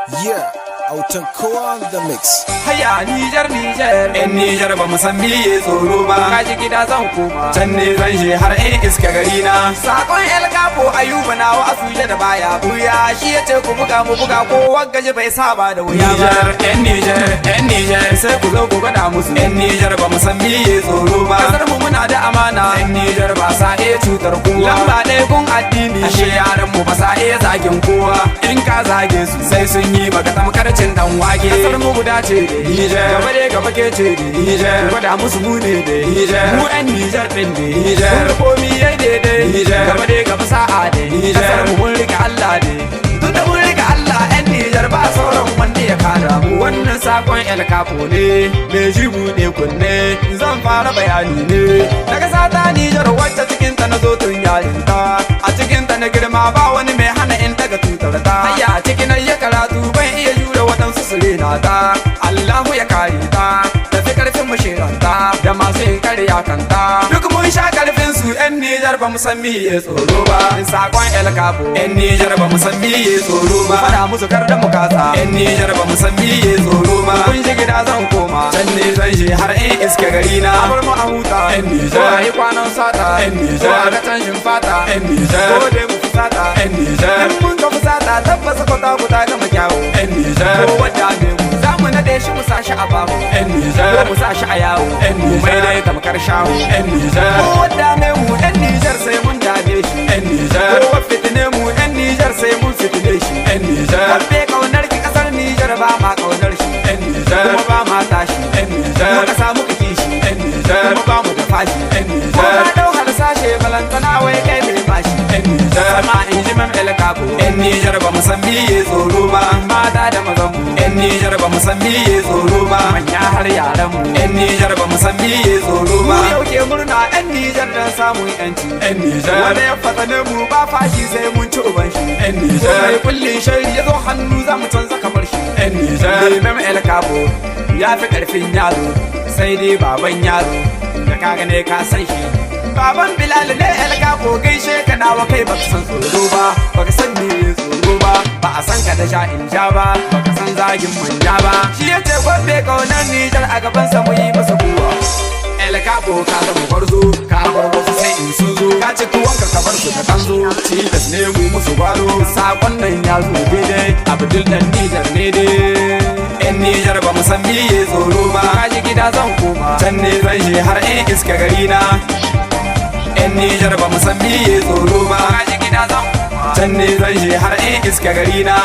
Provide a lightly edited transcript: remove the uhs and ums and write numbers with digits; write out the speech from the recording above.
Yeah, autan kowa the mix. Haya Nijar Nijar, yan Nijar ba mu san miye tsoro ba. kaji gida zan koma. Can ne zan je har in iska gari na. Sakon El Capo Ayuba na wa asuje da baya buya, shi yace ku buga mu buga ko waggaje bai saba da wuya ba. yan Nijar sai ku zo ku gada musu. yan Nijar ba mu san miye tsoro ba. Kasar mu muna da amana, yan Nijar ba sa iya cutar kowa. lamba ɗaya kun addini, ashe yaran mu ba sa iya zagin kowa. in ka zage su sai sun yi maka tamkarcin dan wake. kasar mu guda ce da Nijar, gaba dai gaba ke ce da Nijar, gwada musu mu ne da Nijar, mu yan Nijar din da Nijar, kun ga komi yayi daidai Nijar, gaba dai gaba sa'a da Nijar, kasar mu mun rika Allah da tun da mun rika Allah yan Nijar ba sauran wanda ya kada mu. Wannan sakon El Capo ne me ji buɗe kunne zan fara bayani ne daga sata Nijar wacce cikin ta nazo tun yarinta, a cikin ta na girma ba wani mai hana in daga tutar ta. Hayya a cikin ya karatu ban iya jure waɗansu su rena ta, Allahu ya kare ta tafi karfin mashiranta da masu yin karya kanta. Duk mun sha karfin su yan Nijar ba mu san miye tsoro ba. Sakon El Capo yan Nijar ba mu san miye tsoro ba. fada musu kar da mu kasa. yan Nijar ba mu san miye tsoro ba. kun ji gida zan koma. Can ne zan je har in iska gari na. Abar mu a huta yan Nijar, yi kwanan sata yan Nijar, ga canshin fata yan Nijar, ko dai mu fusata yan Nijar, in mun ka fusata tabbasa kwata guda gama kyawu. yan Nijar, ko wadda me mu za mu nade shi mu sa shi a babu yan ko Nijar, mu sa shi a yawo yan mu mai Nijar, dai tamkar shawo. yan Nijar, ko wadda me mu yan Nijar sai mun dame shi yan Nijar, ko fitine mu yan Nijar sai mun fitine shi. yan Nijar, Karfe kaunar ki kasar Nijar ba ma kaunar shi yan Nijar, kuma ba ma tashi yan Nijar, kuma ka samu ka kishi yan Nijar, kuma ba mu da fashi yan ko Nijar, ka dau harsashe balantana wai kai mai bashi. yan Nijar, Sama in ji man El Capo yan Nijar ba mu san miye tsoro ba. mata da mazan mu yan Nijar ba mu san miye tsoro ba. manya har yaran mu yan Nijar ba mu san miye tsoro mu ba. yau ke murna yan Nijar dan samun yanci. yan Nijar, wanda ya fatane mu ba fashi sai mun ci uban shi. yan Ko Nijar, mai kullin shari ya zo hannu za mu canza kamar shi. yan Nijar, Limam El Capo ya fi karfin yaro sai dai baban yaro da ka gane ka san shi. Baban Bilal ne El Capo gaishe ka nawa kai baka san tsoro ba, baka san me tsoro ba, ba a san ka da sha in ja ba, baka san zagin manja ba. Shi ya ce gobe kaunar Nijar a gaban sa mu yi masa kuwa. El Capo ka zama gwarzo, ka bar wasu sai in sun zo, ka ci tuwonka ka bar su ka kanzo, tilas ne mu musu gwado. Sakon nan ya zo daidai, Abdul dan Nijar ne dai. yan Nijar ba mu san miye tsoro ba. Kaji gida zan koma. Can ne zan je har in iska gari na. yan Nijar ba mu san miye tsoro ba. Kaji gida zan koma. Can ne zan je har in iska gari na.